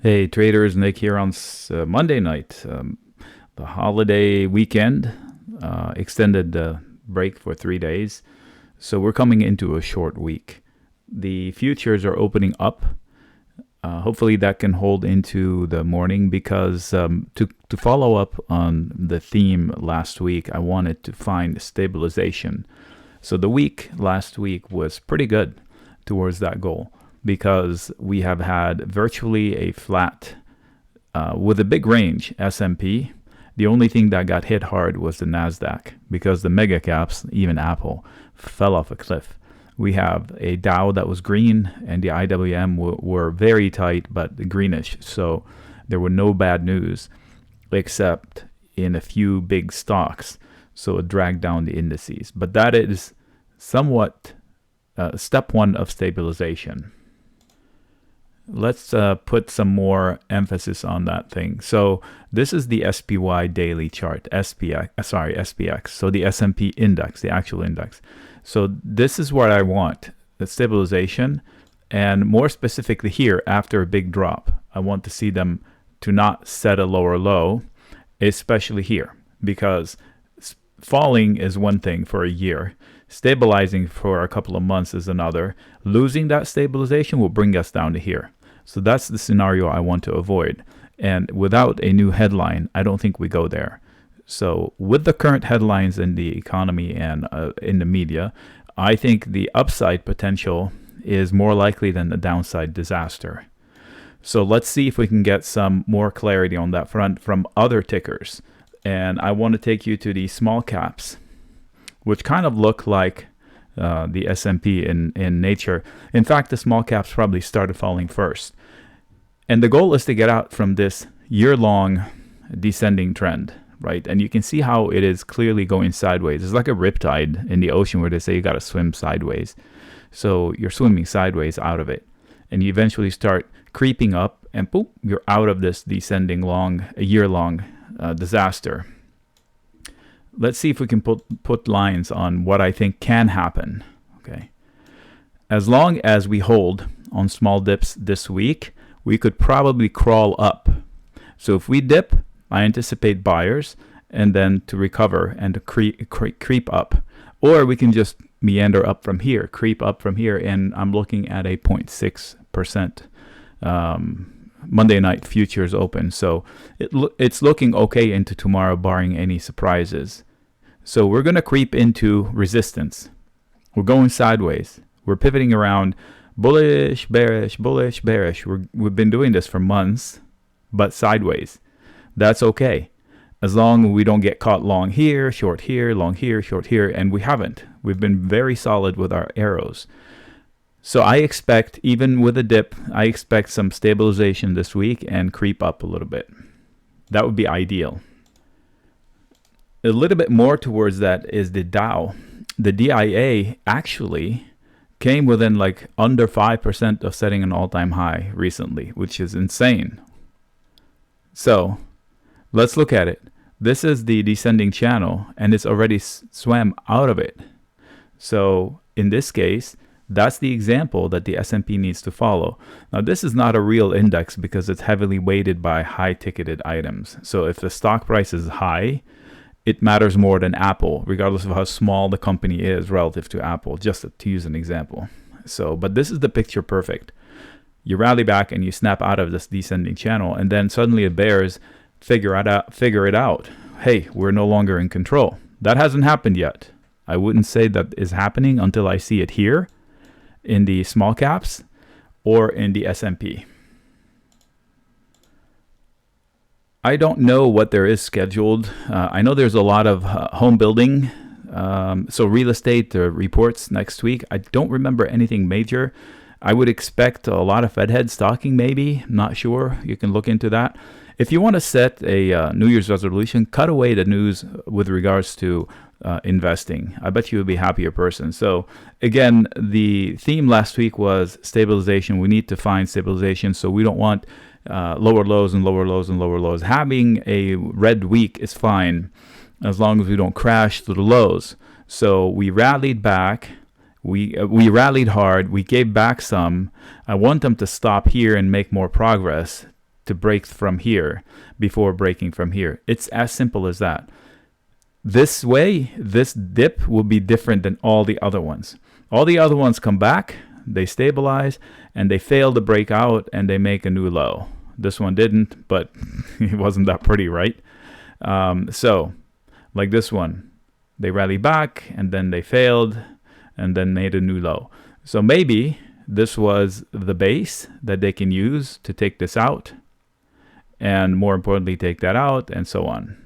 Hey traders, Nick here on Monday night. The holiday weekend, extended break for 3 days. So we're coming into a short week. The futures are opening up. Hopefully that can hold into the morning because to follow up on the theme last week, I wanted to find stabilization. So the week last week was pretty good towards that goal, because we have had virtually a flat with a big range S&P. The only thing that got hit hard was the NASDAQ, because the mega caps, even Apple, fell off a cliff. We have a Dow that was green, and the IWM were very tight but greenish. So there were no bad news except in a few big stocks. So it dragged down the indices. But that is somewhat step one of stabilization. Let's put some more emphasis on that thing. So this is the SPY daily chart, SPX. So the S&P index, the actual index. So this is what I want, the stabilization, and more specifically here, after a big drop, I want to see them to not set a lower low, especially here, because falling is one thing for a year. Stabilizing for a couple of months is another. Losing that stabilization will bring us down to here. So that's the scenario I want to avoid. And without a new headline, I don't think we go there. So with the current headlines in the economy and in the media, I think the upside potential is more likely than the downside disaster. So let's see if we can get some more clarity on that front from other tickers. And I want to take you to the small caps, which kind of look like the S&P in nature. In fact, the small caps probably started falling first. And the goal is to get out from this year-long descending trend, right? And you can see how it is clearly going sideways. It's like a riptide in the ocean where they say you got to swim sideways. So you're swimming sideways out of it. And you eventually start creeping up, and boop, you're out of this descending a year-long disaster. Let's see if we can put lines on what I think can happen. Okay. As long as we hold on small dips this week, we could probably crawl up. So if we dip, I anticipate buyers, and then to recover and to creep up. Or we can just meander up from here, creep up from here, and I'm looking at a 0.6% Monday night futures open. So it's looking okay into tomorrow, barring any surprises. So we're going to creep into resistance. We're going sideways. We're pivoting around bullish, bearish, bullish, bearish. We've been doing this for months, but sideways. That's okay, as long as we don't get caught long here, short here, long here, short here, and we haven't. We've been very solid with our arrows. So I expect, even with a dip, I expect some stabilization this week and creep up a little bit. That would be ideal. A little bit more towards that is the Dow. The DIA actually came within like under 5% of setting an all-time high recently, which is insane. So let's look at it. This is the descending channel, and it's already swam out of it. So in this case, that's the example that the S&P needs to follow. Now, this is not a real index because it's heavily weighted by high-ticketed items. So if the stock price is high, it matters more than Apple, regardless of how small the company is relative to Apple, just to use an example. So, but this is the picture perfect. You rally back and you snap out of this descending channel, and then suddenly the bears figure it out. Hey, we're no longer in control. That hasn't happened yet. I wouldn't say that is happening until I see it here in the small caps or in the S&P. I don't know what there is scheduled. I know there's a lot of home building, so real estate reports next week. I don't remember anything major. I would expect a lot of Fed head stocking, maybe. Not sure. You can look into that. If you want to set a New Year's resolution, cut away the news with regards to investing. I bet you would be a happier person. So again, the theme last week was stabilization. We need to find stabilization, so we don't want lower lows and lower lows and lower lows. Having a red week is fine as long as we don't crash to the lows. So we rallied back. We rallied hard. We gave back some. I want them to stop here and make more progress to break from here before breaking from here. It's as simple as that. This way, this dip will be different than all the other ones. All the other ones come back, they stabilize, and they fail to break out, and they make a new low. This one didn't, but it wasn't that pretty, right? So, like this one, they rally back, and then they failed, and then made a new low. So maybe this was the base that they can use to take this out, and more importantly, take that out, and so on.